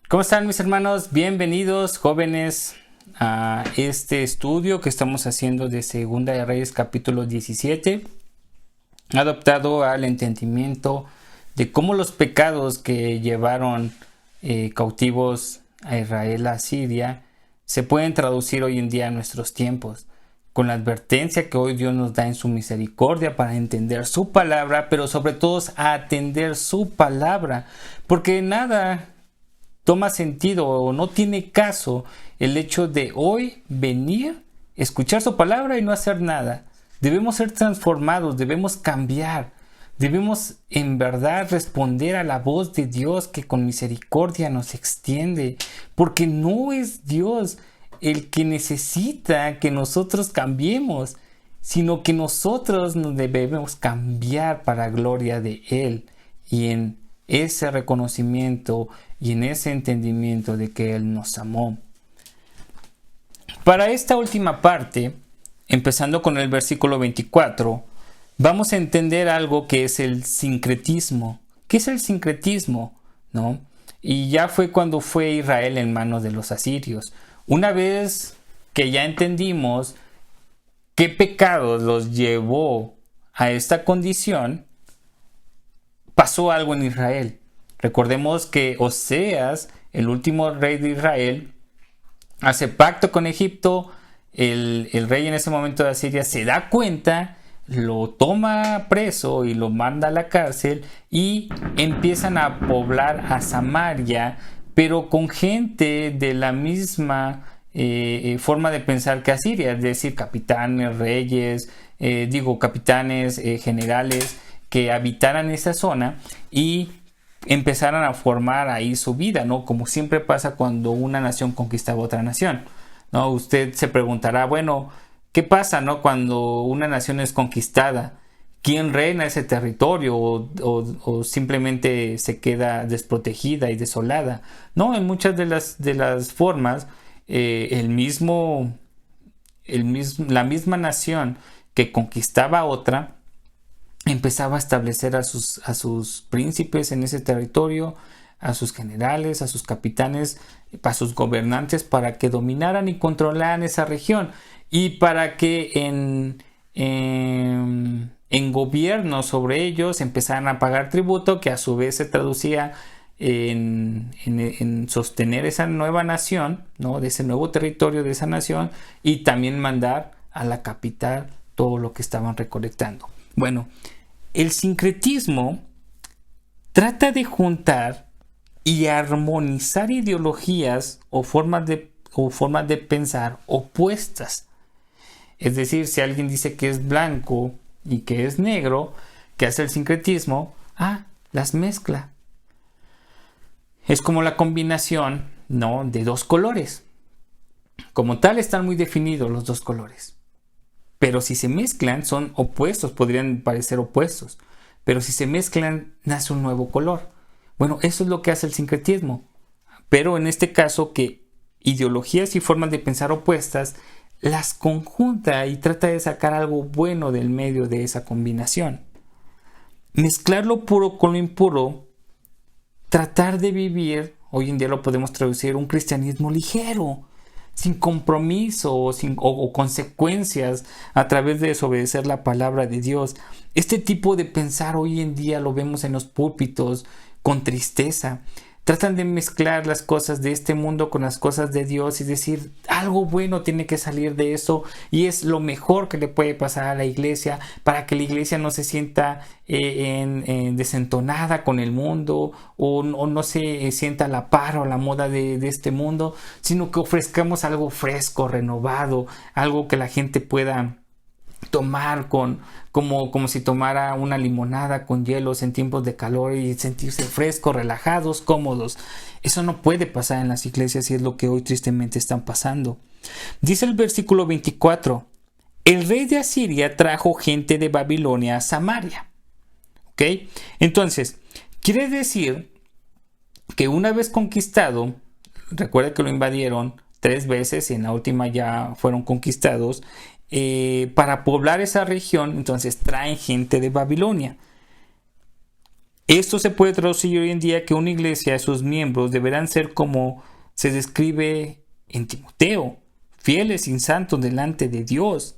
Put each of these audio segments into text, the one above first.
¿Cómo están mis hermanos? Bienvenidos jóvenes a este estudio que estamos haciendo de Segunda de Reyes capítulo 17, adaptado al entendimiento de cómo los pecados que llevaron cautivos a Israel a Siria se pueden traducir hoy en día a nuestros tiempos, con la advertencia que hoy Dios nos da en su misericordia para entender su palabra, pero sobre todo a atender su palabra, porque nada toma sentido o no tiene caso el hecho de hoy venir, escuchar su palabra y no hacer nada. Debemos ser transformados, debemos cambiar, debemos en verdad responder a la voz de Dios que con misericordia nos extiende, porque no es Dios el que necesita que nosotros cambiemos, sino que nosotros nos debemos cambiar para gloria de Él. Y en ese reconocimiento y en ese entendimiento de que Él nos amó. Para esta última parte, empezando con el versículo 24, vamos a entender algo que es el sincretismo. ¿Qué es el sincretismo? ¿No? Y ya fue cuando fue Israel en manos de los asirios. Una vez que ya entendimos qué pecados los llevó a esta condición, pasó algo en Israel. Recordemos que Oseas, el último rey de Israel, hace pacto con Egipto. El rey en ese momento de Asiria se da cuenta, lo toma preso y lo manda a la cárcel y empiezan a poblar a Samaria, pero con gente de la misma forma de pensar que Asiria, es decir, capitanes, reyes, capitanes, generales, que habitaran esa zona y empezaran a formar ahí su vida, ¿no? Como siempre pasa cuando una nación conquistaba otra nación, ¿no? Usted se preguntará, bueno, ¿qué pasa, no? Cuando una nación es conquistada, ¿quién reina ese territorio o simplemente se queda desprotegida y desolada? No, en muchas de las formas, la misma nación que conquistaba a otra empezaba a establecer a sus príncipes en ese territorio, a sus generales, a sus capitanes, a sus gobernantes, para que dominaran y controlaran esa región y para que en gobierno sobre ellos empezaran a pagar tributo, que a su vez se traducía en sostener esa nueva nación, ¿no? De ese nuevo territorio de esa nación, y también mandar a la capital todo lo que estaban recolectando. Bueno, el sincretismo trata de juntar y armonizar ideologías o formas de pensar opuestas. Es decir, si alguien dice que es blanco y que es negro, ¿qué hace el sincretismo? Las mezcla. Es como la combinación, ¿no?, de dos colores. Como tal, están muy definidos los dos colores. Pero si se mezclan, son opuestos, podrían parecer opuestos. Pero si se mezclan, nace un nuevo color. Bueno, eso es lo que hace el sincretismo. Pero en este caso, que ideologías y formas de pensar opuestas las conjunta y trata de sacar algo bueno del medio de esa combinación. Mezclar lo puro con lo impuro, tratar de vivir, hoy en día lo podemos traducir, un cristianismo ligero, sin compromiso o consecuencias a través de desobedecer la palabra de Dios. Este tipo de pensar hoy en día lo vemos en los púlpitos con tristeza. Tratan de mezclar las cosas de este mundo con las cosas de Dios y decir, algo bueno tiene que salir de eso y es lo mejor que le puede pasar a la iglesia para que la iglesia no se sienta desentonada con el mundo o no se sienta a la par o a la moda de este mundo, sino que ofrezcamos algo fresco, renovado, algo que la gente pueda tomar como si tomara una limonada con hielos en tiempos de calor y sentirse frescos, relajados, cómodos. Eso no puede pasar en las iglesias y es lo que hoy tristemente están pasando. Dice el versículo 24, el rey de Asiria trajo gente de Babilonia a Samaria. ¿Ok? Entonces, quiere decir que una vez conquistado, recuerda que lo invadieron 3 veces y en la última ya fueron conquistados, para poblar esa región, entonces traen gente de Babilonia. Esto se puede traducir hoy en día que una iglesia, sus miembros deberán ser como se describe en Timoteo, fieles y santos delante de Dios.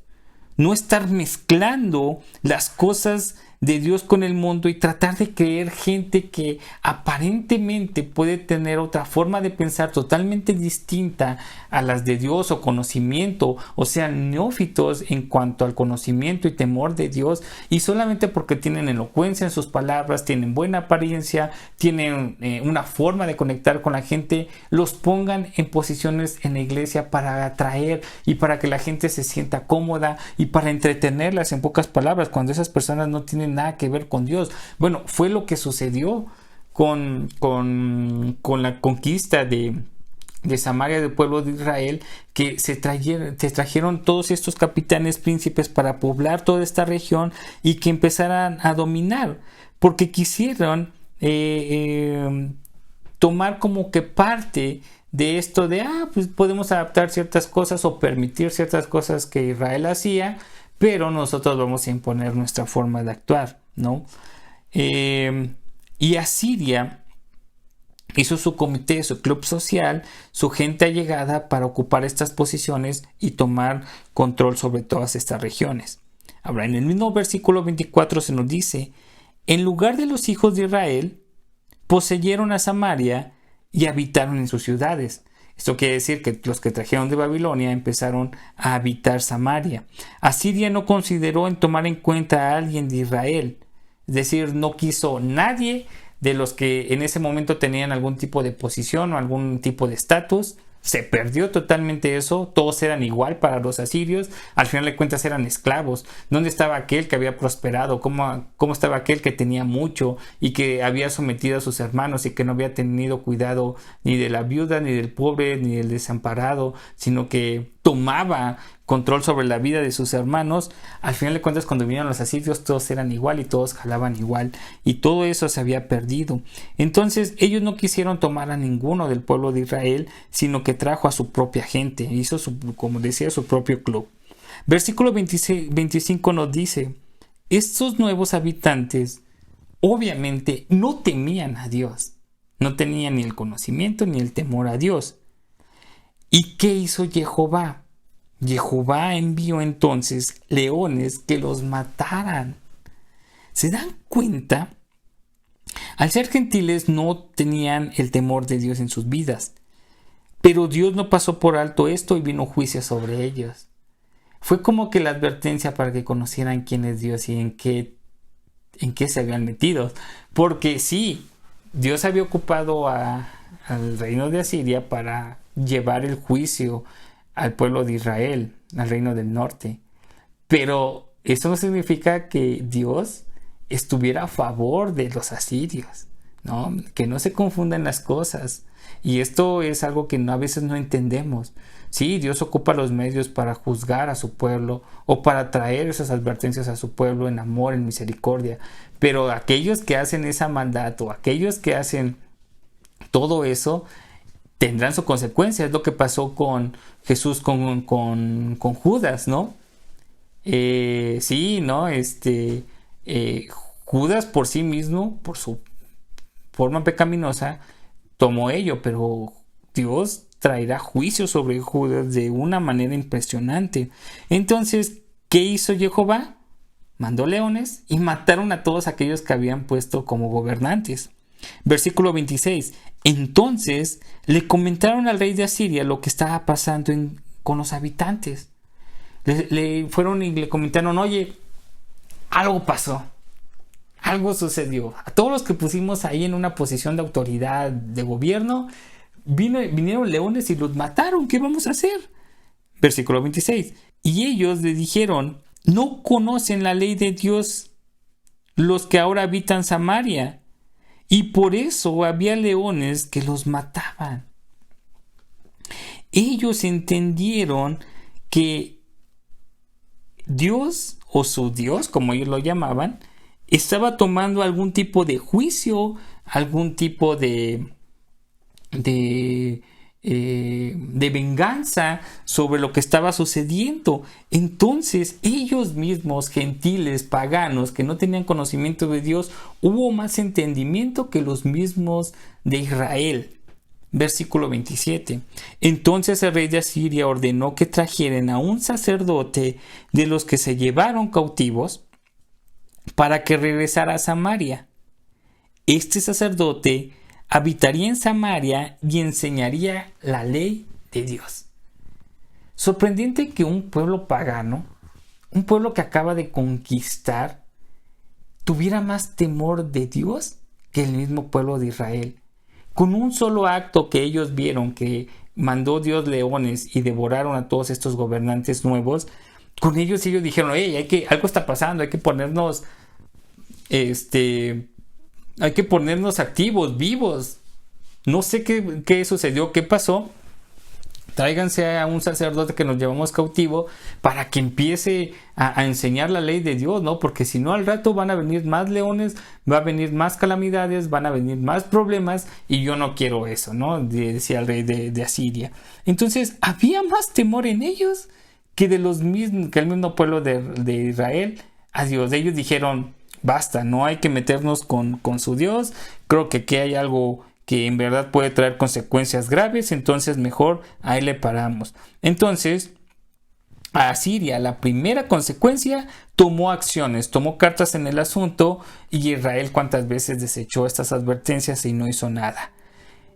No estar mezclando las cosas de Dios con el mundo y tratar de creer gente que aparentemente puede tener otra forma de pensar totalmente distinta a las de Dios o conocimiento, o sean neófitos en cuanto al conocimiento y temor de Dios, y solamente porque tienen elocuencia en sus palabras, tienen buena apariencia, tienen una forma de conectar con la gente, los pongan en posiciones en la iglesia para atraer y para que la gente se sienta cómoda y para entretenerlas, en pocas palabras, cuando esas personas no tienen nada que ver con Dios. Bueno, fue lo que sucedió con la conquista de Samaria, del pueblo de Israel, que se trajeron todos estos capitanes príncipes para poblar toda esta región y que empezaran a dominar, porque quisieron tomar como que parte de esto de, pues podemos adaptar ciertas cosas o permitir ciertas cosas que Israel hacía, pero nosotros vamos a imponer nuestra forma de actuar, ¿no? Y Asiria hizo su comité, su club social, su gente allegada para ocupar estas posiciones y tomar control sobre todas estas regiones. Ahora, en el mismo versículo 24 se nos dice, en lugar de los hijos de Israel, poseyeron a Samaria y habitaron en sus ciudades. Esto quiere decir que los que trajeron de Babilonia empezaron a habitar Samaria. Asiria no consideró en tomar en cuenta a alguien de Israel. Es decir, no quiso nadie de los que en ese momento tenían algún tipo de posición o algún tipo de estatus. Se perdió totalmente eso, todos eran igual para los asirios, al final de cuentas eran esclavos. ¿Dónde estaba aquel que había prosperado? ¿Cómo estaba aquel que tenía mucho y que había sometido a sus hermanos y que no había tenido cuidado ni de la viuda, ni del pobre, ni del desamparado, sino que tomaba control sobre la vida de sus hermanos? Al final de cuentas, cuando vinieron los asirios, todos eran igual y todos jalaban igual, y todo eso se había perdido. Entonces ellos no quisieron tomar a ninguno del pueblo de Israel, sino que trajo a su propia gente, hizo como decía, su propio club. Versículo 25 nos dice, estos nuevos habitantes obviamente no temían a Dios, no tenían ni el conocimiento ni el temor a Dios. ¿Y qué hizo Jehová? Jehová envió entonces leones que los mataran. ¿Se dan cuenta? Al ser gentiles no tenían el temor de Dios en sus vidas, pero Dios no pasó por alto esto y vino juicio sobre ellos. Fue como que la advertencia para que conocieran quién es Dios y en qué se habían metido. Porque sí, Dios había ocupado al reino de Asiria para llevar el juicio al pueblo de Israel, al reino del norte. Pero eso no significa que Dios estuviera a favor de los asirios, ¿no? Que no se confundan las cosas. Y esto es algo que a veces no entendemos. Sí, Dios ocupa los medios para juzgar a su pueblo o para traer esas advertencias a su pueblo en amor, en misericordia. Pero aquellos que hacen esa maldad o aquellos que hacen todo eso tendrán su consecuencia. Es lo que pasó con Jesús con Judas, ¿no? Sí, ¿no? Judas por sí mismo, por su forma pecaminosa, tomó ello, pero Dios traerá juicio sobre Judas de una manera impresionante. Entonces, ¿qué hizo Jehová? Mandó leones y mataron a todos aquellos que habían puesto como gobernantes. Versículo 26. Entonces le comentaron al rey de Asiria lo que estaba pasando con los habitantes. Le fueron y le comentaron, oye, algo pasó, algo sucedió. A todos los que pusimos ahí en una posición de autoridad, de gobierno, vinieron leones y los mataron. ¿Qué vamos a hacer? Versículo 26. Y ellos le dijeron, no conocen la ley de Dios los que ahora habitan Samaria, y por eso había leones que los mataban. Ellos entendieron que Dios, o su Dios, como ellos lo llamaban, estaba tomando algún tipo de juicio, algún tipo de de venganza sobre lo que estaba sucediendo. Entonces ellos mismos, gentiles, paganos, que no tenían conocimiento de Dios, hubo más entendimiento que los mismos de Israel. Versículo 27. Entonces el rey de Asiria ordenó que trajeran a un sacerdote de los que se llevaron cautivos para que regresara a Samaria. Este sacerdote habitaría en Samaria y enseñaría la ley de Dios. Sorprendente que un pueblo pagano, un pueblo que acaba de conquistar, tuviera más temor de Dios que el mismo pueblo de Israel. Con un solo acto que ellos vieron, que mandó Dios leones y devoraron a todos estos gobernantes nuevos, con ellos dijeron, algo está pasando, hay que ponernos activos, vivos. No sé qué sucedió, qué pasó. Tráiganse a un sacerdote que nos llevamos cautivo para que empiece a enseñar la ley de Dios, ¿no? Porque si no, al rato van a venir más leones, va a venir más calamidades, van a venir más problemas y yo no quiero eso, ¿no? Decía el rey de Asiria. Entonces, había más temor en ellos que el mismo pueblo de Israel a Dios. Ellos dijeron, basta, no hay que meternos con su Dios. Creo que aquí hay algo que en verdad puede traer consecuencias graves, entonces mejor ahí le paramos. Entonces, a Asiria, la primera consecuencia, tomó acciones, tomó cartas en el asunto, y Israel cuántas veces desechó estas advertencias y no hizo nada.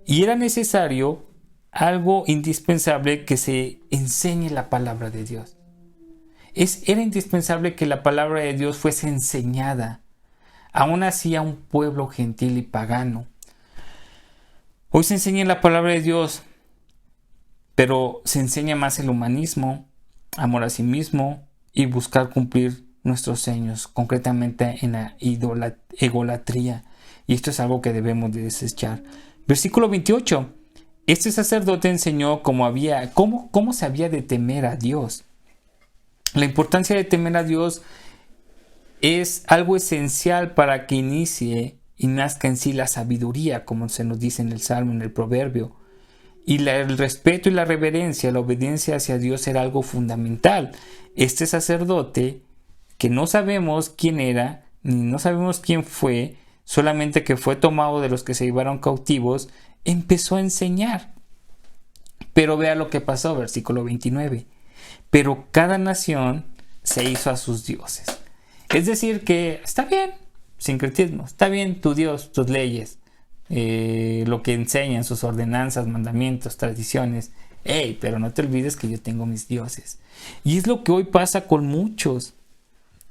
Y era necesario, algo indispensable, que se enseñe la palabra de Dios. Era indispensable que la palabra de Dios fuese enseñada, aún así a un pueblo gentil y pagano. Hoy se enseña la palabra de Dios, pero se enseña más el humanismo, amor a sí mismo y buscar cumplir nuestros sueños, concretamente en la egolatría. Y esto es algo que debemos de desechar. Versículo 28. Este sacerdote enseñó cómo se había de temer a Dios. La importancia de temer a Dios es algo esencial para que inicie y nazca en sí la sabiduría, como se nos dice en el Salmo, en el Proverbio. Y el respeto y la reverencia, la obediencia hacia Dios era algo fundamental. Este sacerdote, que no sabemos quién era, ni no sabemos quién fue, solamente que fue tomado de los que se llevaron cautivos, empezó a enseñar. Pero vea lo que pasó, versículo 29. Pero cada nación se hizo a sus dioses. Es decir que está bien, sincretismo, está bien tu Dios, tus leyes, lo que enseñan, sus ordenanzas, mandamientos, tradiciones. Pero no te olvides que yo tengo mis dioses. Y es lo que hoy pasa con muchos.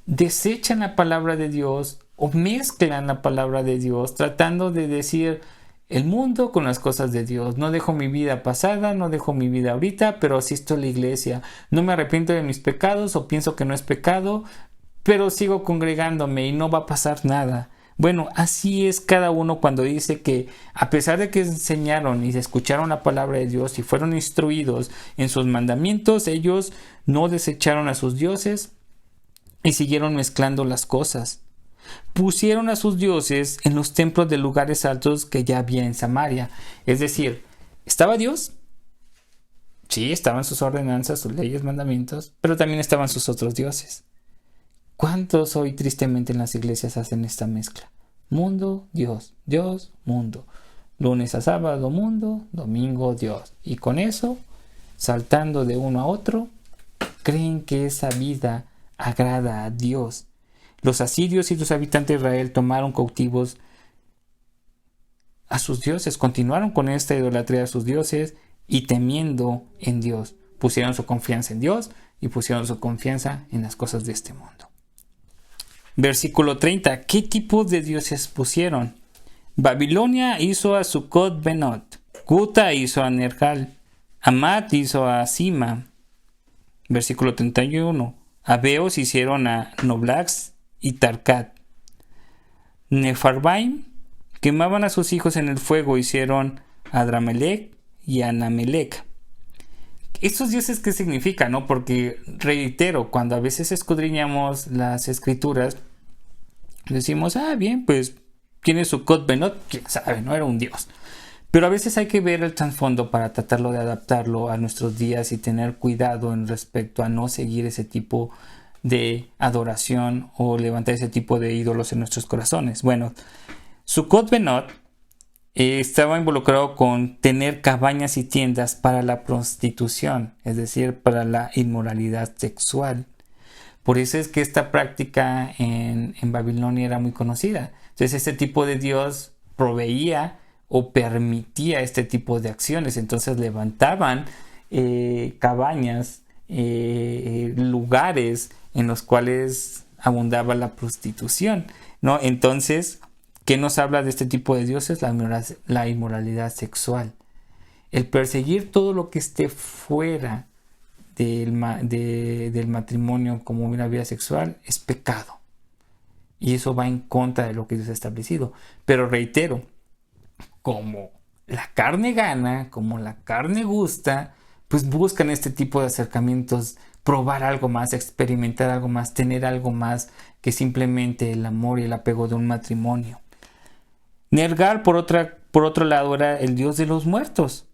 Desechan la palabra de Dios o mezclan la palabra de Dios tratando de decir el mundo con las cosas de Dios. No dejo mi vida pasada, no dejo mi vida ahorita, pero asisto a la iglesia. No me arrepiento de mis pecados o pienso que no es pecado, pero sigo congregándome y no va a pasar nada. Bueno, así es cada uno cuando dice que a pesar de que enseñaron y escucharon la palabra de Dios y fueron instruidos en sus mandamientos, ellos no desecharon a sus dioses y siguieron mezclando las cosas. Pusieron a sus dioses en los templos de lugares altos que ya había en Samaria. Es decir, ¿estaba Dios? Sí, estaban sus ordenanzas, sus leyes, mandamientos, pero también estaban sus otros dioses. ¿Cuántos hoy tristemente en las iglesias hacen esta mezcla? Mundo, Dios, Dios, mundo. Lunes a sábado, mundo, domingo, Dios. Y con eso, saltando de uno a otro, creen que esa vida agrada a Dios. Los asirios y los habitantes de Israel tomaron cautivos a sus dioses, continuaron con esta idolatría a sus dioses y temiendo en Dios. Pusieron su confianza en Dios y pusieron su confianza en las cosas de este mundo. Versículo 30. ¿Qué tipo de dioses pusieron? Babilonia hizo a Sucot Benot, Cuta hizo a Nergal, Amat hizo a Sima. Versículo 31. Abeos hicieron a Noblax y Tarcat. Nefarbaim quemaban a sus hijos en el fuego, hicieron a Adramelech y a Anamelech. ¿Estos dioses qué significan, no? Porque, reitero, cuando a veces escudriñamos las escrituras, decimos, bien, pues tiene Sucot Benot, quién sabe, no era un dios. Pero a veces hay que ver el trasfondo para tratarlo de adaptarlo a nuestros días y tener cuidado en respecto a no seguir ese tipo de adoración o levantar ese tipo de ídolos en nuestros corazones. Bueno, Sukkot Benot estaba involucrado con tener cabañas y tiendas para la prostitución, es decir, para la inmoralidad sexual. Por eso es que esta práctica en Babilonia era muy conocida. Entonces este tipo de Dios proveía o permitía este tipo de acciones. Entonces levantaban cabañas, lugares en los cuales abundaba la prostitución, ¿no? Entonces, ¿qué nos habla de este tipo de dioses? La inmoralidad sexual. El perseguir todo lo que esté fuera del matrimonio como una vida sexual es pecado. Y eso va en contra de lo que Dios ha establecido. Pero reitero, como la carne gana, como la carne gusta, pues buscan este tipo de acercamientos, probar algo más, experimentar algo más, tener algo más que simplemente el amor y el apego de un matrimonio. Nergal, por otro lado, era el dios de los muertos.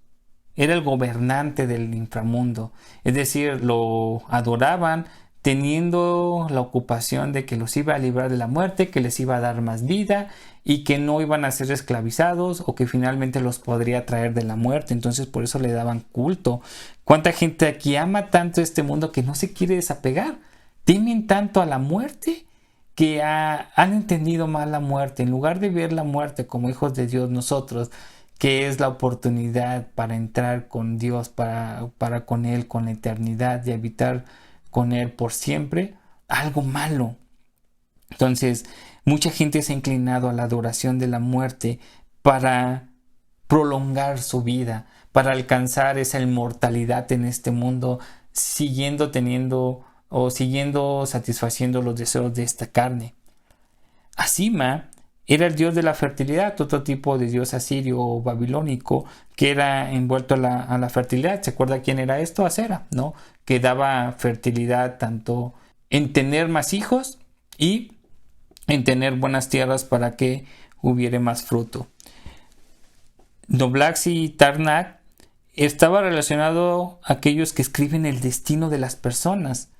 Era el gobernante del inframundo. Es decir, lo adoraban teniendo la ocupación de que los iba a librar de la muerte, que les iba a dar más vida y que no iban a ser esclavizados o que finalmente los podría traer de la muerte. Entonces por eso le daban culto. ¿Cuánta gente aquí ama tanto este mundo que no se quiere desapegar? Temen tanto a la muerte que han entendido mal la muerte. En lugar de ver la muerte como hijos de Dios nosotros, que es la oportunidad para entrar con Dios, para con Él, con la eternidad y habitar con Él por siempre, algo malo. Entonces, mucha gente se ha inclinado a la adoración de la muerte para prolongar su vida, para alcanzar esa inmortalidad en este mundo, siguiendo satisfaciendo los deseos de esta carne. Asima era el dios de la fertilidad, otro tipo de dios asirio o babilónico que era envuelto a la fertilidad. ¿Se acuerda quién era esto? Asera, ¿no? Que daba fertilidad tanto en tener más hijos y en tener buenas tierras para que hubiere más fruto. Doblaxi y Tarnak estaba relacionado a aquellos que escriben el destino de las personas,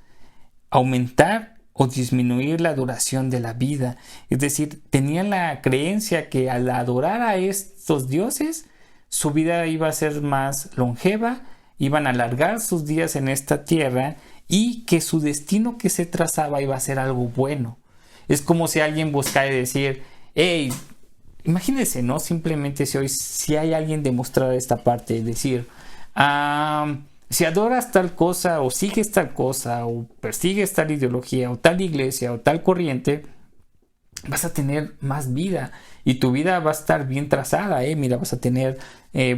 aumentar o disminuir la duración de la vida. Es decir, tenían la creencia que al adorar a estos dioses, su vida iba a ser más longeva, iban a alargar sus días en esta tierra y que su destino que se trazaba iba a ser algo bueno. Es como si alguien buscara decir, hey, imagínense, ¿no? Simplemente si hay alguien demostrar esta parte, decir, si adoras tal cosa o sigues tal cosa o persigues tal ideología o tal iglesia o tal corriente, vas a tener más vida y tu vida va a estar bien trazada. Mira, vas a tener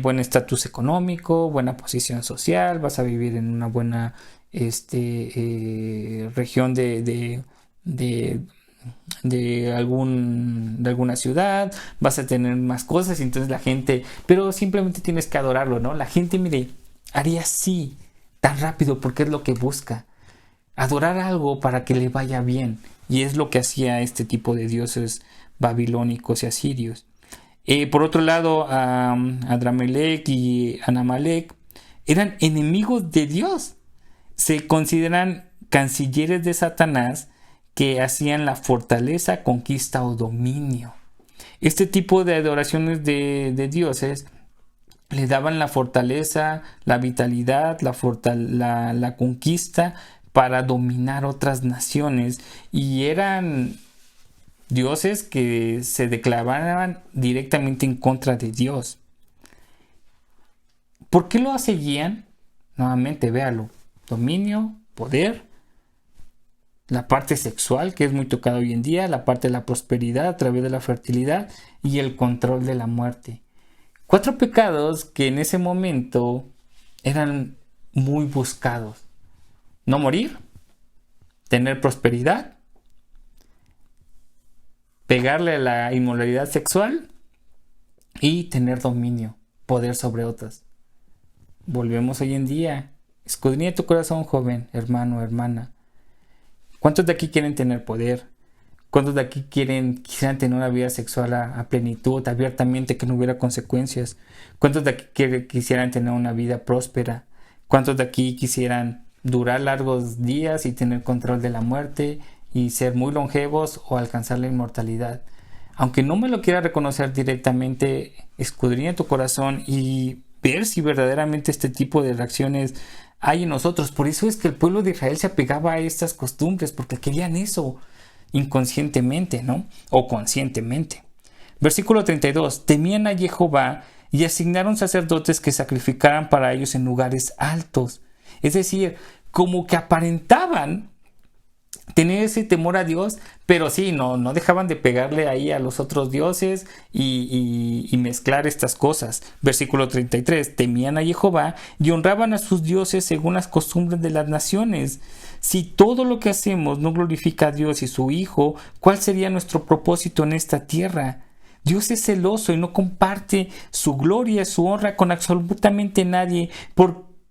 buen estatus económico, buena posición social, vas a vivir en una buena región de alguna ciudad, vas a tener más cosas y entonces la gente, pero simplemente tienes que adorarlo, ¿no? La gente, mire, haría así tan rápido porque es lo que busca, adorar algo para que le vaya bien, y es lo que hacía este tipo de dioses babilónicos y asirios. Por otro lado, Adramelech y Anamalek eran enemigos de Dios, se consideran cancilleres de Satanás que hacían la fortaleza, conquista o dominio. Este tipo de adoraciones de dioses le daban la fortaleza, la vitalidad, la conquista para dominar otras naciones, y eran dioses que se declaraban directamente en contra de Dios. ¿Por qué lo seguían? Nuevamente, véalo: dominio, poder, la parte sexual, que es muy tocada hoy en día, la parte de la prosperidad a través de la fertilidad y el control de la muerte. 4 pecados que en ese momento eran muy buscados: no morir, tener prosperidad, pegarle a la inmoralidad sexual y tener dominio, poder sobre otras. Volvemos hoy en día. Escudriña tu corazón, joven, hermano, hermana. ¿Cuántos de aquí quieren tener poder? ¿Cuántos de aquí quisieran tener una vida sexual a plenitud, abiertamente, que no hubiera consecuencias? ¿Cuántos de aquí quisieran tener una vida próspera? ¿Cuántos de aquí quisieran durar largos días y tener control de la muerte y ser muy longevos o alcanzar la inmortalidad? Aunque no me lo quiera reconocer directamente, escudriña tu corazón y ver si verdaderamente este tipo de reacciones hay en nosotros. Por eso es que el pueblo de Israel se apegaba a estas costumbres, porque querían eso inconscientemente, ¿no? O conscientemente. Versículo 32. Temían a Jehová y asignaron sacerdotes que sacrificaran para ellos en lugares altos. Es decir, como que aparentaban tener ese temor a Dios, pero sí, no dejaban de pegarle ahí a los otros dioses y mezclar estas cosas. Versículo 33. Temían a Jehová y honraban a sus dioses según las costumbres de las naciones. Si todo lo que hacemos no glorifica a Dios y su Hijo, ¿cuál sería nuestro propósito en esta tierra? Dios es celoso y no comparte su gloria, su honra con absolutamente nadie.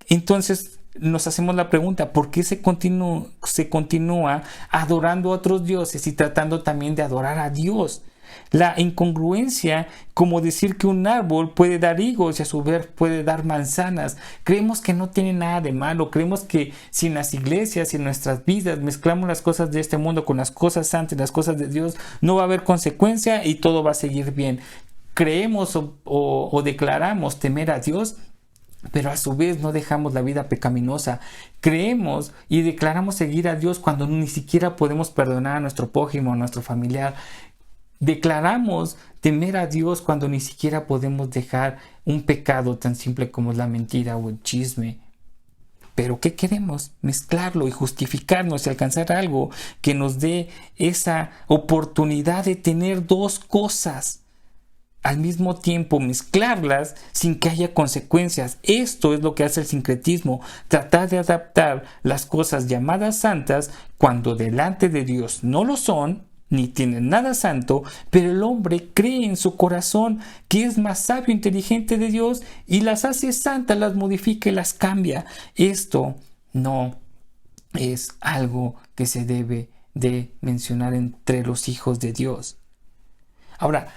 Entonces nos hacemos la pregunta, ¿por qué se continúa adorando a otros dioses y tratando también de adorar a Dios? La incongruencia, como decir que un árbol puede dar higos y a su vez puede dar manzanas. Creemos que no tiene nada de malo. Creemos que si en las iglesias y en nuestras vidas mezclamos las cosas de este mundo con las cosas santas, las cosas de Dios, no va a haber consecuencia y todo va a seguir bien. Creemos o declaramos temer a Dios, pero a su vez no dejamos la vida pecaminosa. Creemos y declaramos seguir a Dios cuando ni siquiera podemos perdonar a nuestro prójimo, a nuestro familiar. Declaramos temer a Dios cuando ni siquiera podemos dejar un pecado tan simple como la mentira o el chisme. Pero ¿qué queremos? Mezclarlo y justificarnos y alcanzar algo que nos dé esa oportunidad de tener dos cosas al mismo tiempo, mezclarlas sin que haya consecuencias. Esto es lo que hace el sincretismo, tratar de adaptar las cosas llamadas santas cuando delante de Dios no lo son ni tienen nada santo, pero el hombre cree en su corazón que es más sabio e inteligente de Dios y las hace santas, las modifica y las cambia. Esto no es algo que se debe de mencionar entre los hijos de Dios. Ahora,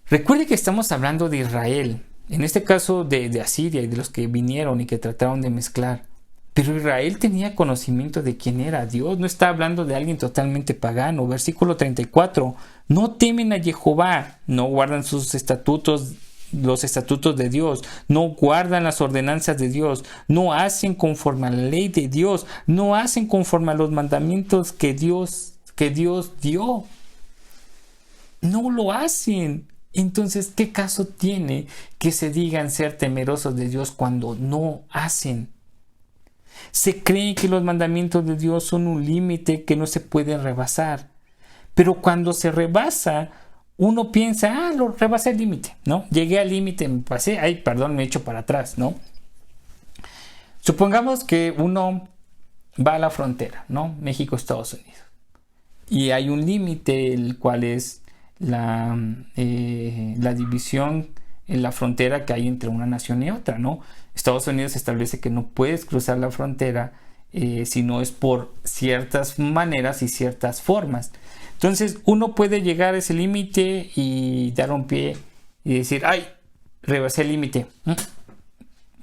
recuerde que estamos hablando de Israel, en este caso de Asiria y de los que vinieron y que trataron de mezclar. Pero Israel tenía conocimiento de quién era Dios, no está hablando de alguien totalmente pagano. Versículo 34, no temen a Jehová, no guardan sus estatutos, los estatutos de Dios, no guardan las ordenanzas de Dios, no hacen conforme a la ley de Dios, no hacen conforme a los mandamientos que Dios dio. No lo hacen. Entonces, ¿qué caso tiene que se digan ser temerosos de Dios cuando no hacen? Se cree que los mandamientos de Dios son un límite que no se puede rebasar. Pero cuando se rebasa, uno piensa, lo rebasé el límite, ¿no? Llegué al límite, me pasé, me echo para atrás, ¿no? Supongamos que uno va a la frontera, ¿no? México, Estados Unidos. Y hay un límite, el cual es la división en la frontera que hay entre una nación y otra, ¿no? Estados Unidos establece que no puedes cruzar la frontera si no es por ciertas maneras y ciertas formas. Entonces uno puede llegar a ese límite y dar un pie y decir, rebasé el límite.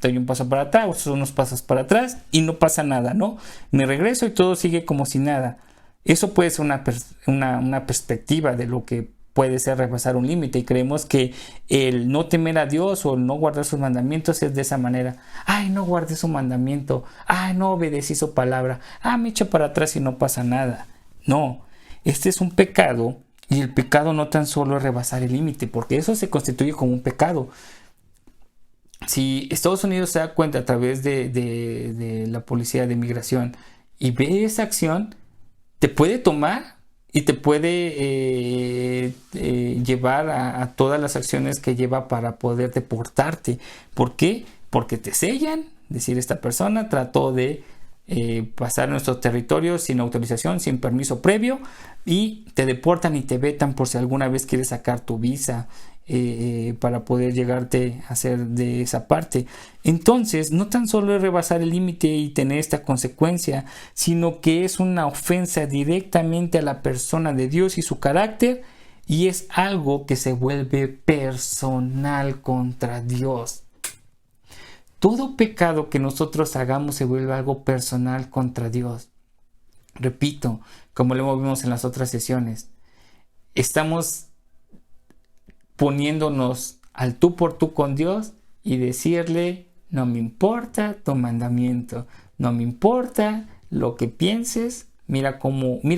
Doy un paso para atrás, unos pasos para atrás y no pasa nada, ¿no? Me regreso y todo sigue como si nada. Eso puede ser una perspectiva de lo que puede ser rebasar un límite, y creemos que el no temer a Dios o el no guardar sus mandamientos es de esa manera. No guardé su mandamiento, no obedecí su palabra, me echo para atrás y no pasa nada. No, este es un pecado, y el pecado no tan solo es rebasar el límite, porque eso se constituye como un pecado. Si Estados Unidos se da cuenta a través de la policía de migración y ve esa acción, te puede tomar y te puede llevar a todas las acciones que lleva para poder deportarte. ¿Por qué? Porque te sellan, decir, esta persona trató de pasar nuestro territorio sin autorización, sin permiso previo, y te deportan y te vetan por si alguna vez quieres sacar tu visa para poder llegarte a hacer de esa parte. Entonces, no tan solo es rebasar el límite y tener esta consecuencia, sino que es una ofensa directamente a la persona de Dios y su carácter, y es algo que se vuelve personal contra Dios. Todo pecado que nosotros hagamos se vuelve algo personal contra Dios. Repito, como lo vimos en las otras sesiones, estamos poniéndonos al tú por tú con Dios y decirle: no me importa tu mandamiento, no me importa lo que pienses, mira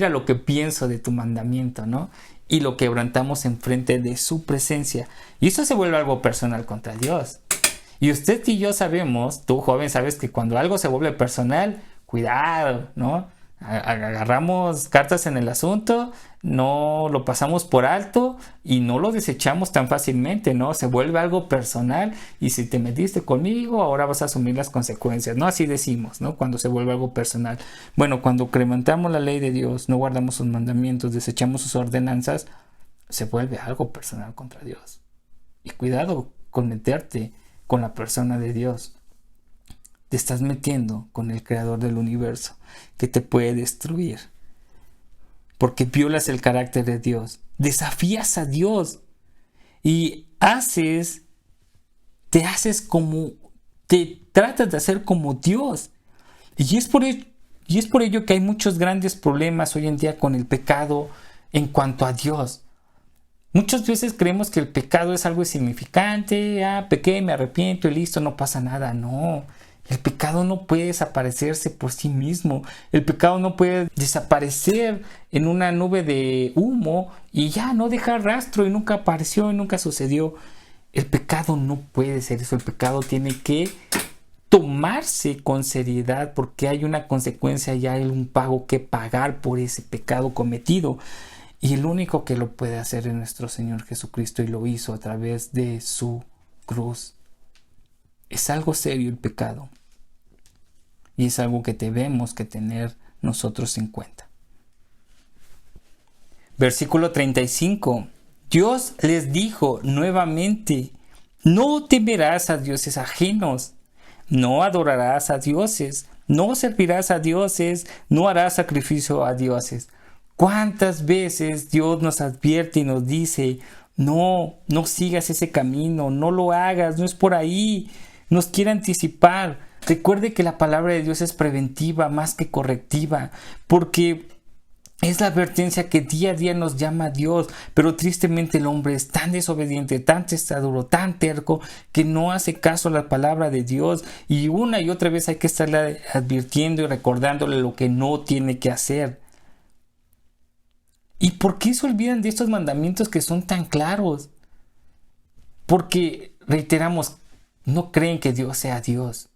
lo que pienso de tu mandamiento, ¿no? Y lo quebrantamos enfrente de su presencia. Y eso se vuelve algo personal contra Dios. Y usted y yo sabemos, tú joven sabes que cuando algo se vuelve personal, cuidado, ¿no? Agarramos cartas en el asunto, no lo pasamos por alto y no lo desechamos tan fácilmente, ¿no? Se vuelve algo personal y si te metiste conmigo, ahora vas a asumir las consecuencias, ¿no? Así decimos, ¿no? Cuando se vuelve algo personal. Bueno, cuando quebrantamos la ley de Dios, no guardamos sus mandamientos, desechamos sus ordenanzas, se vuelve algo personal contra Dios. Y cuidado con meterte con la persona de Dios. Te estás metiendo con el creador del universo, que te puede destruir. Porque violas el carácter de Dios. Desafías a Dios. Y te tratas de hacer como Dios. Y es por ello que hay muchos grandes problemas hoy en día con el pecado en cuanto a Dios. Muchas veces creemos que el pecado es algo insignificante. Pequé, me arrepiento y listo, no pasa nada. No. El pecado no puede desaparecerse por sí mismo. El pecado no puede desaparecer en una nube de humo y ya no dejar rastro y nunca apareció y nunca sucedió. El pecado no puede ser eso. El pecado tiene que tomarse con seriedad porque hay una consecuencia y hay un pago que pagar por ese pecado cometido. Y el único que lo puede hacer es nuestro Señor Jesucristo, y lo hizo a través de su cruz. Es algo serio el pecado. Y es algo que debemos que tener nosotros en cuenta. Versículo 35. Dios les dijo nuevamente: no temerás a dioses ajenos, no adorarás a dioses, no servirás a dioses, no harás sacrificio a dioses. ¿Cuántas veces Dios nos advierte y nos dice: no sigas ese camino, no lo hagas, no es por ahí? Nos quiere anticipar. Recuerde que la palabra de Dios es preventiva más que correctiva, porque es la advertencia que día a día nos llama a Dios. Pero tristemente el hombre es tan desobediente, tan testarudo, tan terco, que no hace caso a la palabra de Dios, y una y otra vez hay que estarle advirtiendo y recordándole lo que no tiene que hacer. ¿Y por qué se olvidan de estos mandamientos que son tan claros? Porque, reiteramos, no creen que Dios sea Dios.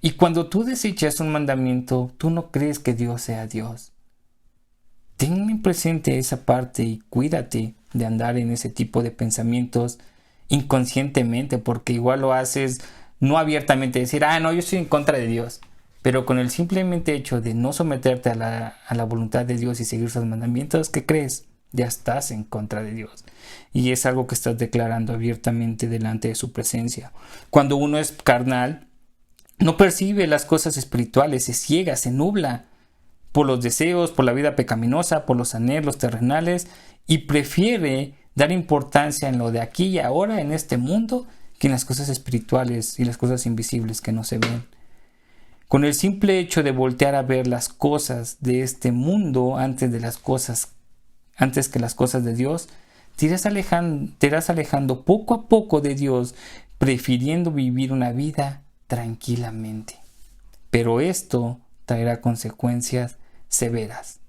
Y cuando tú desechas un mandamiento, tú no crees que Dios sea Dios. Ten presente esa parte y cuídate de andar en ese tipo de pensamientos inconscientemente, porque igual lo haces no abiertamente, decir: no, yo estoy en contra de Dios. Pero con el simplemente hecho de no someterte a la voluntad de Dios y seguir sus mandamientos, ¿qué crees? Ya estás en contra de Dios. Y es algo que estás declarando abiertamente delante de su presencia. Cuando uno es carnal, no percibe las cosas espirituales, se ciega, se nubla por los deseos, por la vida pecaminosa, por los anhelos terrenales, y prefiere dar importancia en lo de aquí y ahora, en este mundo, que en las cosas espirituales y las cosas invisibles que no se ven. Con el simple hecho de voltear a ver las cosas de este mundo antes que las cosas de Dios, te irás alejando poco a poco de Dios, prefiriendo vivir una vida tranquilamente. Pero esto traerá consecuencias severas.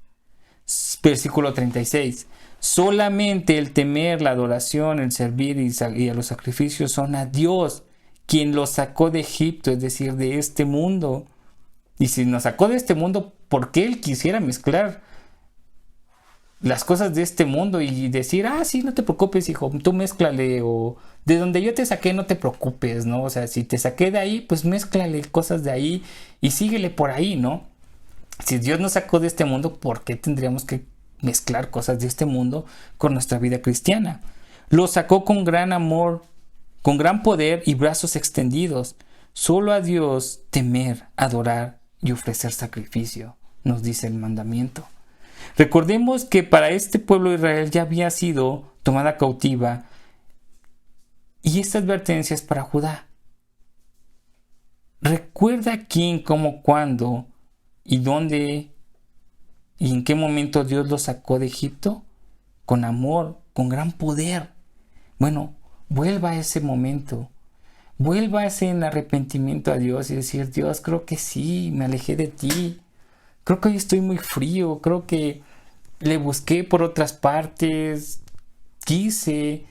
Versículo 36. Solamente el temer, la adoración, el servir y a los sacrificios son a Dios, quien los sacó de Egipto, es decir, de este mundo. Y si nos sacó de este mundo, ¿por qué Él quisiera mezclar las cosas de este mundo y decir: sí, no te preocupes, hijo, tú mézclale, o de donde yo te saqué no te preocupes, ¿no? O sea, si te saqué de ahí, pues mézclale cosas de ahí y síguele por ahí, ¿no? Si Dios nos sacó de este mundo, ¿por qué tendríamos que mezclar cosas de este mundo con nuestra vida cristiana? Los sacó con gran amor, con gran poder y brazos extendidos. Solo a Dios temer, adorar y ofrecer sacrificio, nos dice el mandamiento. Recordemos que para este pueblo de Israel ya había sido tomada cautiva, y esta advertencia es para Judá. Recuerda quién, cómo, cuándo y dónde y en qué momento Dios los sacó de Egipto. Con amor, con gran poder. Bueno, vuelva a ese momento. Vuélvase en arrepentimiento a Dios y decir: Dios, creo que sí, me alejé de ti. Creo que hoy estoy muy frío. Creo que le busqué por otras partes. Quise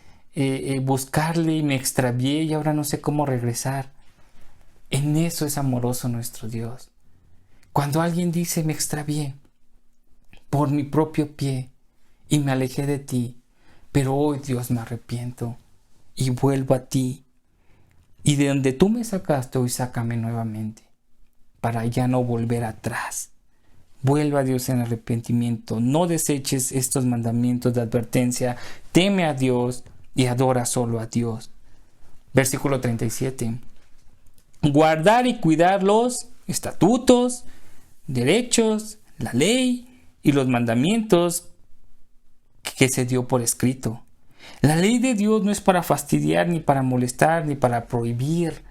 buscarle y me extravié y ahora no sé cómo regresar. En eso es amoroso nuestro Dios. Cuando alguien dice: me extravié por mi propio pie y me alejé de ti, pero hoy, Dios, me arrepiento y vuelvo a ti. Y de donde tú me sacaste, hoy sácame nuevamente, para ya no volver atrás. Vuelva a Dios en arrepentimiento. No deseches estos mandamientos de advertencia. Teme a Dios y adora solo a Dios. Versículo 37. Guardar y cuidar los estatutos, derechos, la ley y los mandamientos que se dio por escrito. La ley de Dios no es para fastidiar, ni para molestar, ni para prohibir.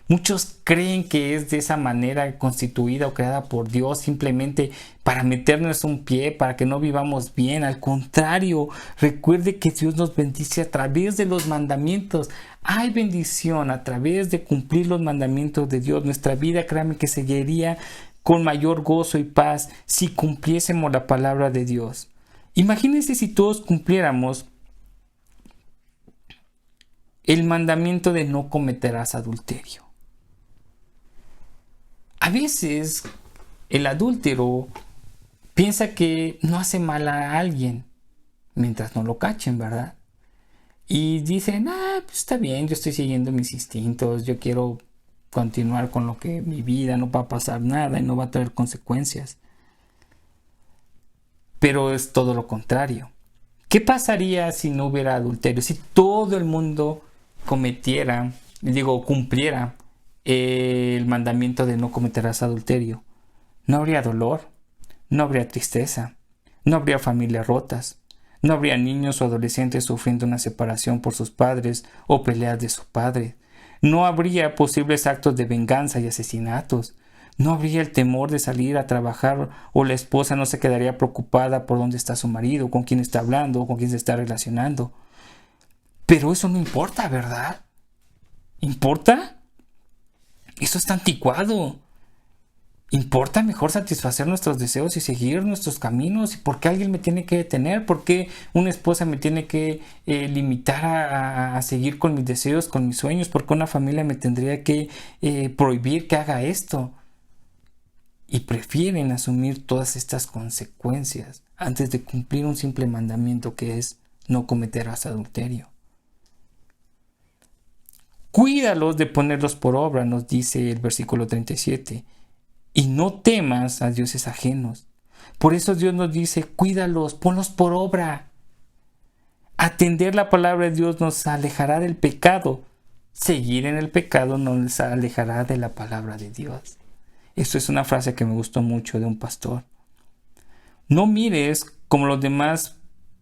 Muchos creen que es de esa manera constituida o creada por Dios simplemente para meternos un pie, para que no vivamos bien. Al contrario, recuerde que Dios nos bendice a través de los mandamientos. Hay bendición a través de cumplir los mandamientos de Dios. Nuestra vida, créame, que seguiría con mayor gozo y paz si cumpliésemos la palabra de Dios. Imagínense si todos cumpliéramos el mandamiento de no cometerás adulterio. A veces el adúltero piensa que no hace mal a alguien mientras no lo cachen, ¿verdad? Y dicen: pues está bien, yo estoy siguiendo mis instintos, yo quiero continuar con lo que mi vida, no va a pasar nada y no va a traer consecuencias. Pero es todo lo contrario. ¿Qué pasaría si no hubiera adulterio? Si todo el mundo cumpliera el mandamiento de no cometerás adulterio. No habría dolor, no habría tristeza, no habría familias rotas, no habría niños o adolescentes sufriendo una separación por sus padres o peleas de su padre. No habría posibles actos de venganza y asesinatos. No habría el temor de salir a trabajar, o la esposa no se quedaría preocupada por dónde está su marido, con quién está hablando o con quién se está relacionando. Pero eso no importa, ¿verdad? ¿Importa? Eso está anticuado. Importa mejor satisfacer nuestros deseos y seguir nuestros caminos. ¿Por qué alguien me tiene que detener? ¿Por qué una esposa me tiene que limitar a seguir con mis deseos, con mis sueños? ¿Por qué una familia me tendría que prohibir que haga esto? Y prefieren asumir todas estas consecuencias antes de cumplir un simple mandamiento, que es: no cometerás adulterio. Cuídalos de ponerlos por obra, nos dice el versículo 37. Y no temas a dioses ajenos. Por eso Dios nos dice: cuídalos, ponlos por obra. Atender la palabra de Dios nos alejará del pecado. Seguir en el pecado nos alejará de la palabra de Dios. Esto es una frase que me gustó mucho de un pastor. No mires como los demás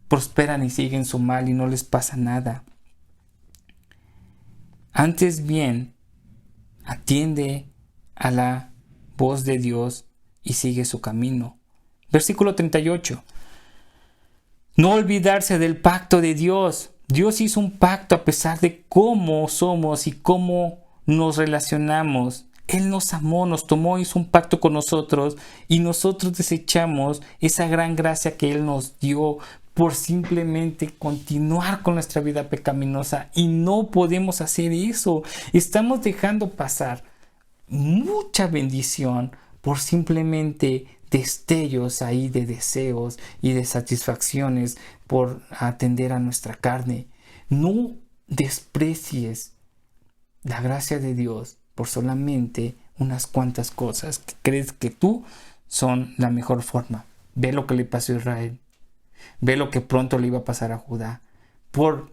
prosperan y siguen su mal y no les pasa nada. Antes bien, atiende a la voz de Dios y sigue su camino. Versículo 38. No olvidarse del pacto de Dios. Dios hizo un pacto a pesar de cómo somos y cómo nos relacionamos. Él nos amó, nos tomó, hizo un pacto con nosotros, y nosotros desechamos esa gran gracia que Él nos dio por simplemente continuar con nuestra vida pecaminosa, y no podemos hacer eso. Estamos dejando pasar mucha bendición por simplemente destellos ahí de deseos y de satisfacciones por atender a nuestra carne. No desprecies la gracia de Dios por solamente unas cuantas cosas que crees que tú son la mejor forma. Ve lo que le pasó a Israel. Ve lo que pronto le iba a pasar a Judá. Por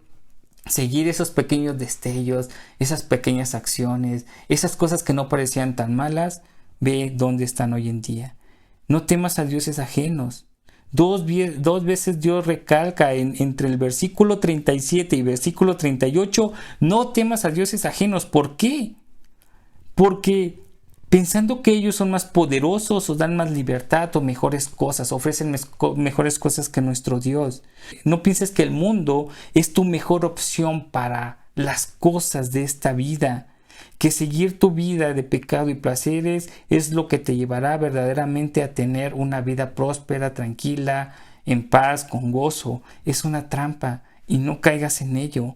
seguir esos pequeños destellos, esas pequeñas acciones, esas cosas que no parecían tan malas, ve dónde están hoy en día. No temas a dioses ajenos. Dos veces Dios recalca entre el versículo 37 y versículo 38, no temas a dioses ajenos. ¿Por qué? Porque pensando que ellos son más poderosos o dan más libertad o mejores cosas, ofrecen mejores cosas que nuestro Dios. No pienses que el mundo es tu mejor opción para las cosas de esta vida, que seguir tu vida de pecado y placeres es lo que te llevará verdaderamente a tener una vida próspera, tranquila, en paz, con gozo. Es una trampa y no caigas en ello.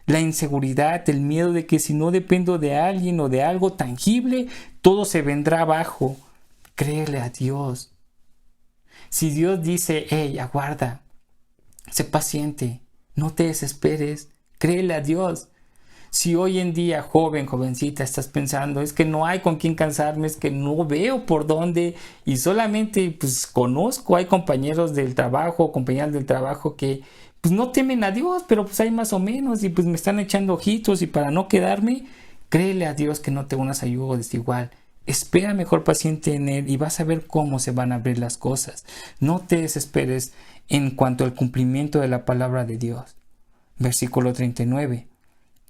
La inseguridad, el miedo de que si no dependo de alguien o de algo tangible, todo se vendrá abajo. Créele a Dios. Si Dios dice, hey, aguarda, sé paciente, no te desesperes, créele a Dios. Si hoy en día, joven, jovencita, estás pensando, es que no hay con quién cansarme, es que no veo por dónde y solamente pues conozco, hay compañeros del trabajo, compañeras del trabajo que pues no temen a Dios, pero pues hay más o menos y pues me están echando ojitos y para no quedarme, créele a Dios que no te unas a yugo desigual. Espera mejor paciente en Él y vas a ver cómo se van a abrir las cosas. No te desesperes en cuanto al cumplimiento de la palabra de Dios. Versículo 39.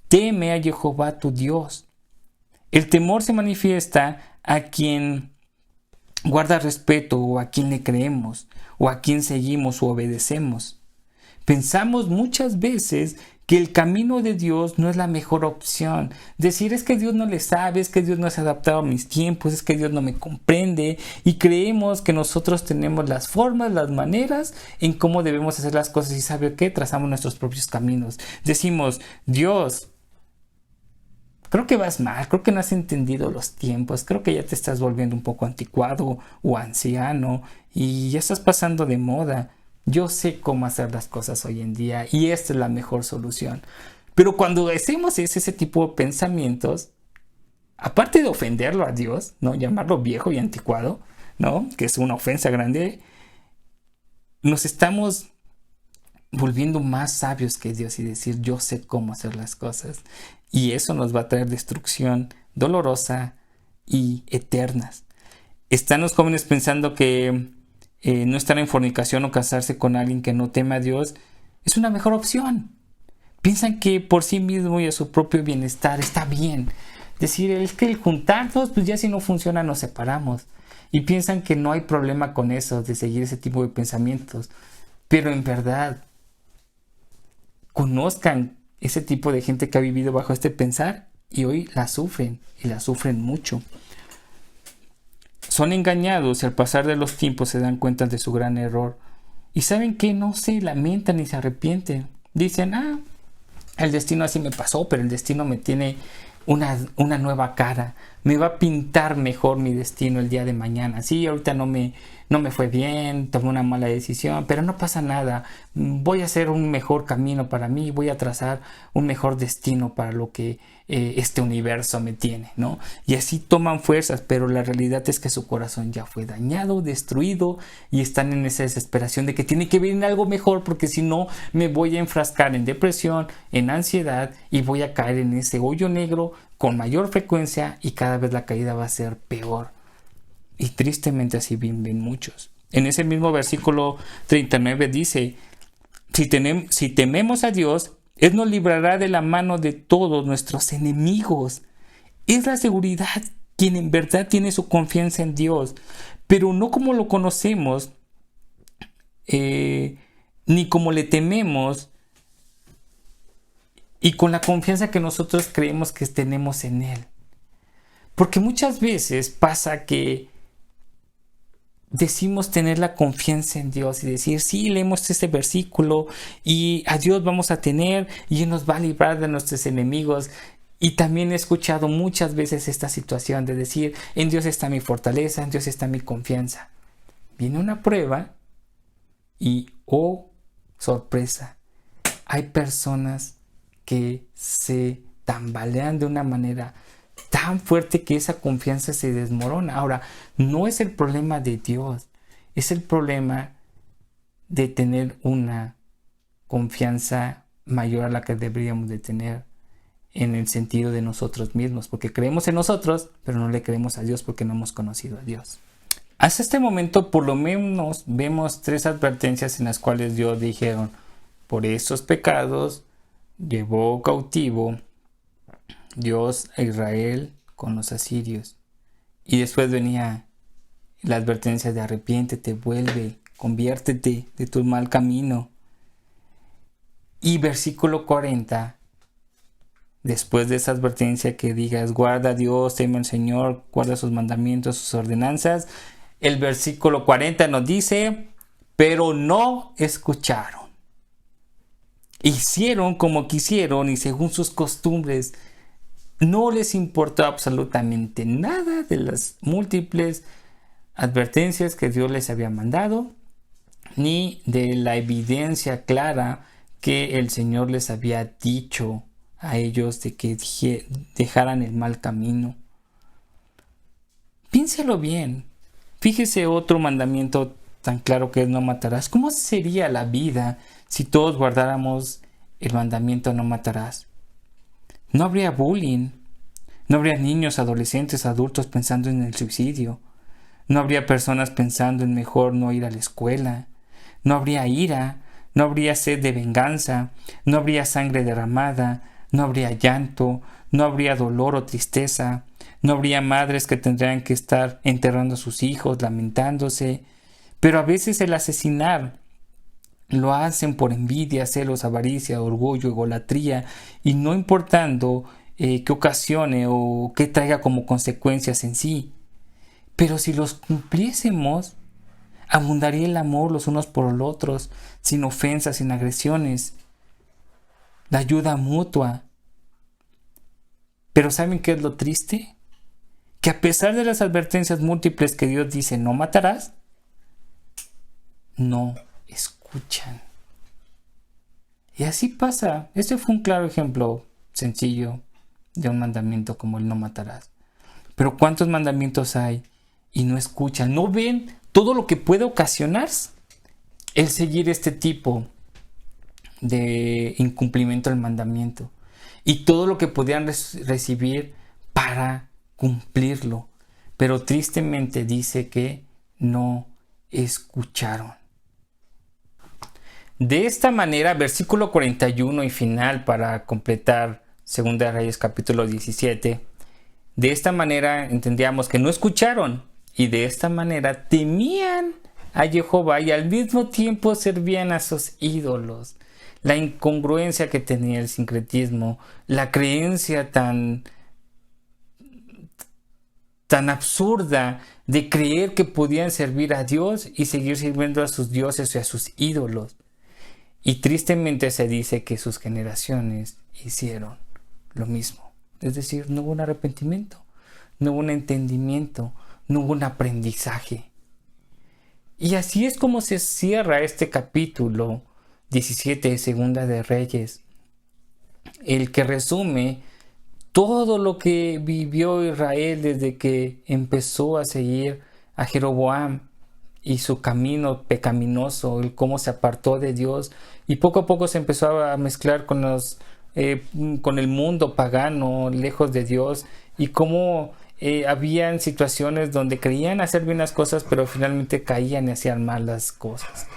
Teme a Jehová tu Dios. El temor se manifiesta a quien guarda respeto o a quien le creemos o a quien seguimos o obedecemos. Pensamos muchas veces que el camino de Dios no es la mejor opción. Decir es que Dios no le sabe, es que Dios no se ha adaptado a mis tiempos, es que Dios no me comprende y creemos que nosotros tenemos las formas, las maneras en cómo debemos hacer las cosas y ¿sabe qué? Trazamos nuestros propios caminos. Decimos, Dios, creo que vas mal, creo que no has entendido los tiempos, creo que ya te estás volviendo un poco anticuado o anciano y ya estás pasando de moda. Yo sé cómo hacer las cosas hoy en día y esta es la mejor solución. Pero cuando decimos ese tipo de pensamientos, aparte de ofenderlo a Dios, ¿no? Llamarlo viejo y anticuado, ¿no? Que es una ofensa grande, nos estamos volviendo más sabios que Dios y decir yo sé cómo hacer las cosas. Y eso nos va a traer destrucción dolorosa y eternas. Están los jóvenes pensando que no estar en fornicación o casarse con alguien que no teme a Dios es una mejor opción. Piensan que por sí mismo y a su propio bienestar está bien. Decir, es que el juntarnos, pues ya si no funciona nos separamos. Y piensan que no hay problema con eso, de seguir ese tipo de pensamientos. Pero en verdad, conozcan ese tipo de gente que ha vivido bajo este pensar y hoy la sufren y la sufren mucho. Son engañados y al pasar de los tiempos se dan cuenta de su gran error. Y ¿saben qué? No se lamentan ni se arrepienten. Dicen, el destino así me pasó, pero el destino me tiene una nueva cara. Me va a pintar mejor mi destino el día de mañana. Sí, ahorita no me fue bien, tomé una mala decisión, pero no pasa nada. Voy a hacer un mejor camino para mí, voy a trazar un mejor destino para lo que este universo me tiene, ¿no? Y así toman fuerzas, pero la realidad es que su corazón ya fue dañado, destruido y están en esa desesperación de que tiene que venir algo mejor porque si no me voy a enfrascar en depresión, en ansiedad y voy a caer en ese hoyo negro con mayor frecuencia y cada vez la caída va a ser peor. Y tristemente así viven muchos. En ese mismo versículo 39 dice, si tememos a Dios, Él nos librará de la mano de todos nuestros enemigos. Es la seguridad quien en verdad tiene su confianza en Dios, pero no como lo conocemos, ni como le tememos, y con la confianza que nosotros creemos que tenemos en Él. Porque muchas veces pasa que decimos tener la confianza en Dios y decir, sí, leemos este versículo y a Dios vamos a tener y Él nos va a librar de nuestros enemigos. Y también he escuchado muchas veces esta situación de decir, en Dios está mi fortaleza, en Dios está mi confianza. Viene una prueba y, oh, sorpresa, hay personas que se tambalean de una manera tan fuerte que esa confianza se desmorona. Ahora, no es el problema de Dios, es el problema de tener una confianza mayor a la que deberíamos de tener en el sentido de nosotros mismos, porque creemos en nosotros, pero no le creemos a Dios porque no hemos conocido a Dios. Hasta este momento, por lo menos, vemos 3 advertencias en las cuales Dios dijeron: por estos pecados llevó cautivo Dios a Israel con los asirios. Y después venía la advertencia de arrepiéntete, vuelve, conviértete de tu mal camino. Y versículo 40, después de esa advertencia que digas guarda a Dios, teme al Señor, guarda sus mandamientos, sus ordenanzas, el versículo 40 nos dice: pero no escucharon. Hicieron como quisieron y según sus costumbres. No les importó absolutamente nada de las múltiples advertencias que Dios les había mandado, ni de la evidencia clara que el Señor les había dicho a ellos de que dejaran el mal camino. Piénselo bien. Fíjese otro mandamiento tan claro que es: no matarás. ¿Cómo sería la vida si todos guardáramos el mandamiento no matarás? No habría bullying, no habría niños, adolescentes, adultos pensando en el suicidio, no habría personas pensando en mejor no ir a la escuela, no habría ira, no habría sed de venganza, no habría sangre derramada, no habría llanto, no habría dolor o tristeza, no habría madres que tendrían que estar enterrando a sus hijos, lamentándose. Pero a veces el asesinar lo hacen por envidia, celos, avaricia, orgullo, egolatría, y no importando qué ocasione o qué traiga como consecuencias en sí. Pero si los cumpliésemos, abundaría el amor los unos por los otros, sin ofensas, sin agresiones, la ayuda mutua. Pero ¿saben qué es lo triste? Que a pesar de las advertencias múltiples que Dios dice no matarás, no escuchan. Y así pasa. Este fue un claro ejemplo sencillo de un mandamiento como el no matarás. Pero ¿cuántos mandamientos hay y no escuchan? ¿No ven todo lo que puede ocasionar el seguir este tipo de incumplimiento del mandamiento? Y todo lo que podían recibir para cumplirlo. Pero tristemente dice que no escucharon. De esta manera, versículo 41 y final para completar 2 Reyes capítulo 17. De esta manera entendíamos que no escucharon y de esta manera temían a Jehová y al mismo tiempo servían a sus ídolos. La incongruencia que tenía el sincretismo, la creencia tan absurda de creer que podían servir a Dios y seguir sirviendo a sus dioses y a sus ídolos. Y tristemente se dice que sus generaciones hicieron lo mismo. Es decir, no hubo un arrepentimiento, no hubo un entendimiento, no hubo un aprendizaje. Y así es como se cierra este capítulo 17 de Segunda de Reyes, el que resume todo lo que vivió Israel desde que empezó a seguir a Jeroboam y su camino pecaminoso, el cómo se apartó de Dios y poco a poco se empezó a mezclar con el mundo pagano, lejos de Dios, y cómo habían situaciones donde creían hacer bien las cosas, pero finalmente caían y hacían mal las cosas.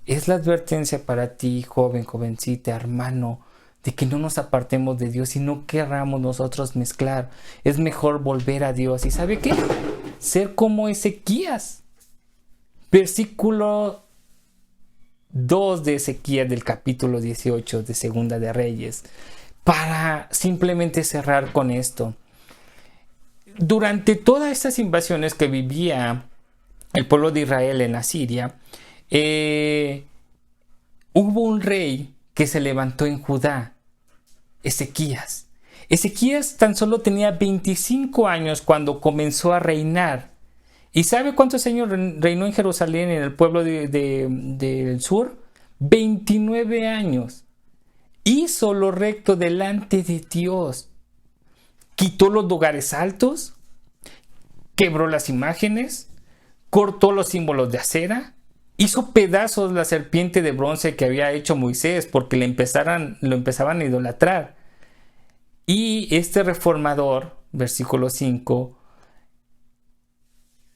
Es la advertencia para ti, joven, jovencita, hermano, de que no nos apartemos de Dios y no querramos nosotros mezclar. Es mejor volver a Dios. ¿Y sabe qué? Ser como Ezequías. Versículo 2 de Ezequías del capítulo 18 de Segunda de Reyes. Para simplemente cerrar con esto. Durante todas estas invasiones que vivía el pueblo de Israel en Asiria, hubo un rey que se levantó en Judá, Ezequías. Ezequías tan solo tenía 25 años cuando comenzó a reinar. ¿Y sabe cuántos años reinó en Jerusalén, en el pueblo del sur? 29 años. Hizo lo recto delante de Dios. Quitó los lugares altos, quebró las imágenes, cortó los símbolos de acera, Hizo pedazos la serpiente de bronce que había hecho Moisés porque lo empezaban a idolatrar. Y este reformador, versículo 5,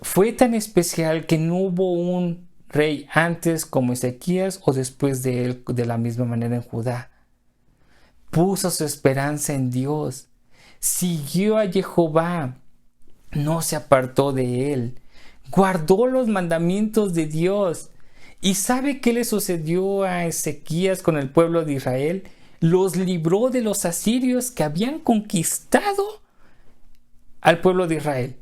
fue tan especial que no hubo un rey antes como Ezequías o después de él de la misma manera en Judá. Puso su esperanza en Dios, siguió a Jehová, no se apartó de él, guardó los mandamientos de Dios. ¿Y sabe qué le sucedió a Ezequías con el pueblo de Israel? Los libró de los asirios que habían conquistado al pueblo de Israel.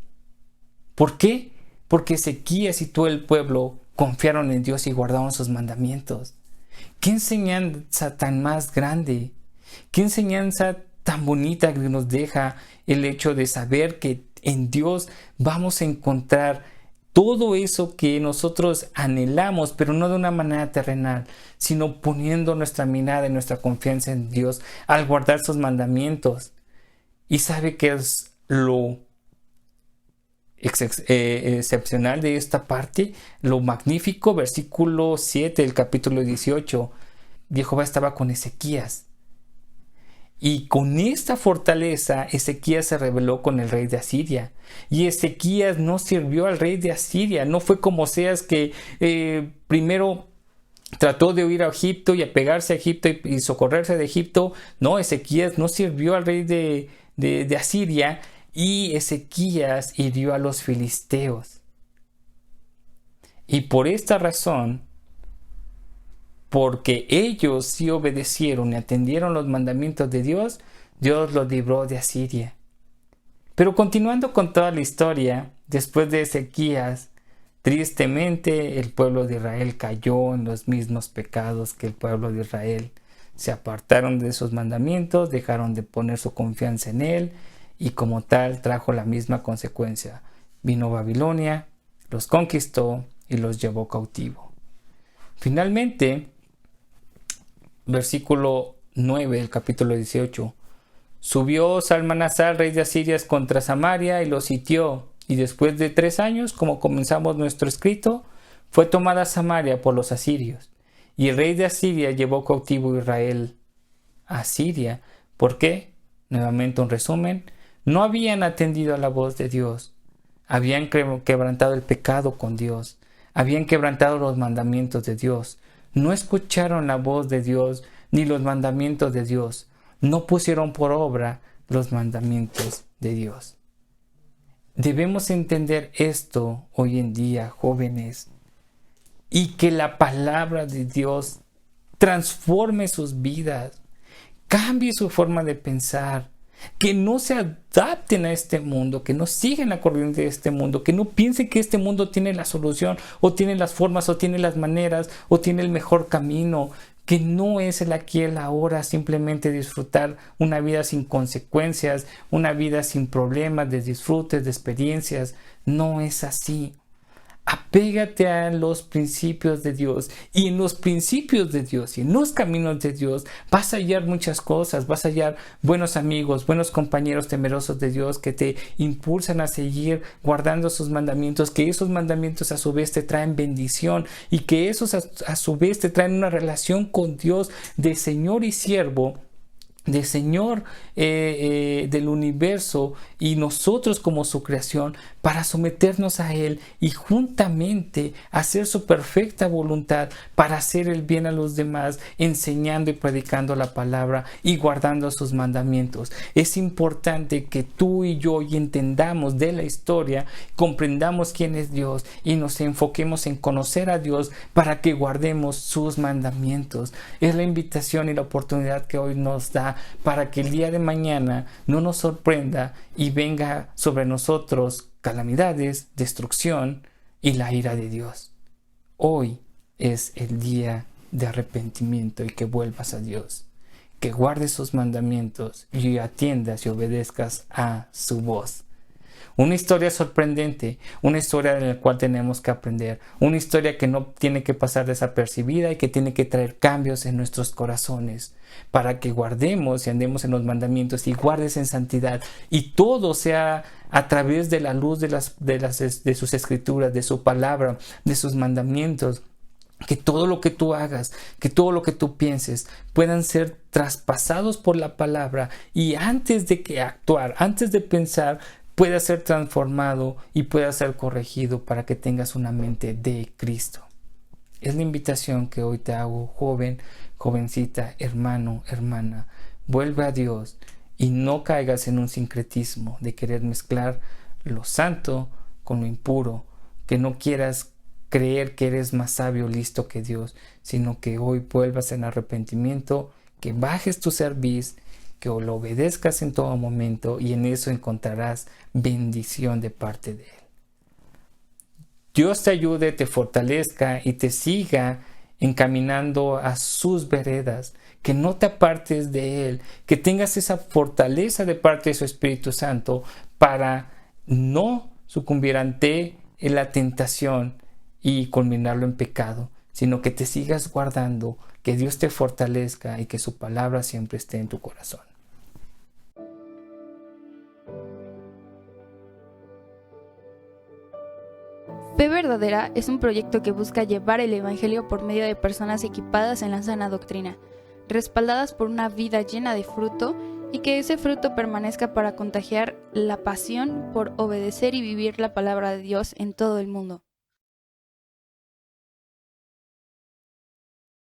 ¿Por qué? Porque Ezequías y todo el pueblo confiaron en Dios y guardaron sus mandamientos. ¿Qué enseñanza tan más grande? ¿Qué enseñanza tan bonita que nos deja el hecho de saber que en Dios vamos a encontrar todo eso que nosotros anhelamos, pero no de una manera terrenal, sino poniendo nuestra mirada y nuestra confianza en Dios al guardar sus mandamientos? ¿Y sabe qué es lo excepcional de esta parte? Lo magnífico, versículo 7 del capítulo 18. Jehová estaba con Ezequías. Y con esta fortaleza Ezequías se rebeló con el rey de Asiria. Y Ezequías no sirvió al rey de Asiria. No fue como Oseas que primero trató de huir a Egipto y apegarse a Egipto y socorrerse de Egipto. No, Ezequías no sirvió al rey de Asiria. Y Ezequías hirió a los filisteos. Y por esta razón, porque ellos sí obedecieron y atendieron los mandamientos de Dios, Dios los libró de Asiria. Pero continuando con toda la historia, después de Ezequías, tristemente el pueblo de Israel cayó en los mismos pecados que el pueblo de Israel. Se apartaron de sus mandamientos, dejaron de poner su confianza en él, y como tal trajo la misma consecuencia. Vino Babilonia, los conquistó y los llevó cautivo. Finalmente, versículo 9 del capítulo 18. Subió Salmanasar, rey de Asiria, contra Samaria y lo sitió. Y después de 3 años, como comenzamos nuestro escrito, fue tomada Samaria por los asirios. Y el rey de Asiria llevó cautivo a Israel a Siria. ¿Por qué? Nuevamente un resumen. No habían atendido a la voz de Dios. Habían quebrantado el pecado con Dios. Habían quebrantado los mandamientos de Dios. No escucharon la voz de Dios ni los mandamientos de Dios. No pusieron por obra los mandamientos de Dios. Debemos entender esto hoy en día, jóvenes, y que la palabra de Dios transforme sus vidas, cambie su forma de pensar, que no se adapten a este mundo, que no sigan la corriente de este mundo, que no piensen que este mundo tiene la solución, o tiene las formas, o tiene las maneras, o tiene el mejor camino, que no es el aquí y el ahora, simplemente disfrutar una vida sin consecuencias, una vida sin problemas, de disfrutes, de experiencias. No es así. Apégate a los principios de Dios, y en los principios de Dios y en los caminos de Dios vas a hallar muchas cosas. Vas a hallar buenos amigos, buenos compañeros temerosos de Dios que te impulsan a seguir guardando sus mandamientos, que esos mandamientos a su vez te traen bendición, y que esos a su vez te traen una relación con Dios de Señor y siervo, de Señor del universo, y nosotros como su creación, para someternos a Él y juntamente hacer su perfecta voluntad para hacer el bien a los demás, enseñando y predicando la palabra y guardando sus mandamientos. Es importante que tú y yo hoy entendamos de la historia, comprendamos quién es Dios y nos enfoquemos en conocer a Dios para que guardemos sus mandamientos. Es la invitación y la oportunidad que hoy nos da para que el día de mañana no nos sorprenda y venga sobre nosotros calamidades, destrucción y la ira de Dios. Hoy es el día de arrepentimiento y que vuelvas a Dios, que guardes sus mandamientos y atiendas y obedezcas a su voz. Una historia sorprendente, una historia de la cual tenemos que aprender, una historia que no tiene que pasar desapercibida y que tiene que traer cambios en nuestros corazones para que guardemos y andemos en los mandamientos y guardes en santidad, y todo sea a través de la luz de sus escrituras, de su palabra, de sus mandamientos, que todo lo que tú hagas, que todo lo que tú pienses puedan ser traspasados por la palabra, y antes de que actuar, antes de pensar, pueda ser transformado y pueda ser corregido para que tengas una mente de Cristo. Es la invitación que hoy te hago, joven, jovencita, hermano, hermana. Vuelve a Dios y no caigas en un sincretismo de querer mezclar lo santo con lo impuro, que no quieras creer que eres más sabio o listo que Dios, sino que hoy vuelvas en arrepentimiento, que bajes tu cerviz, que lo obedezcas en todo momento, y en eso encontrarás bendición de parte de Él. Dios te ayude, te fortalezca y te siga encaminando a sus veredas, que no te apartes de Él, que tengas esa fortaleza de parte de su Espíritu Santo para no sucumbir ante la tentación y culminarlo en pecado, sino que te sigas guardando, que Dios te fortalezca y que su palabra siempre esté en tu corazón. Fe Verdadera es un proyecto que busca llevar el Evangelio por medio de personas equipadas en la sana doctrina, respaldadas por una vida llena de fruto, y que ese fruto permanezca para contagiar la pasión por obedecer y vivir la palabra de Dios en todo el mundo.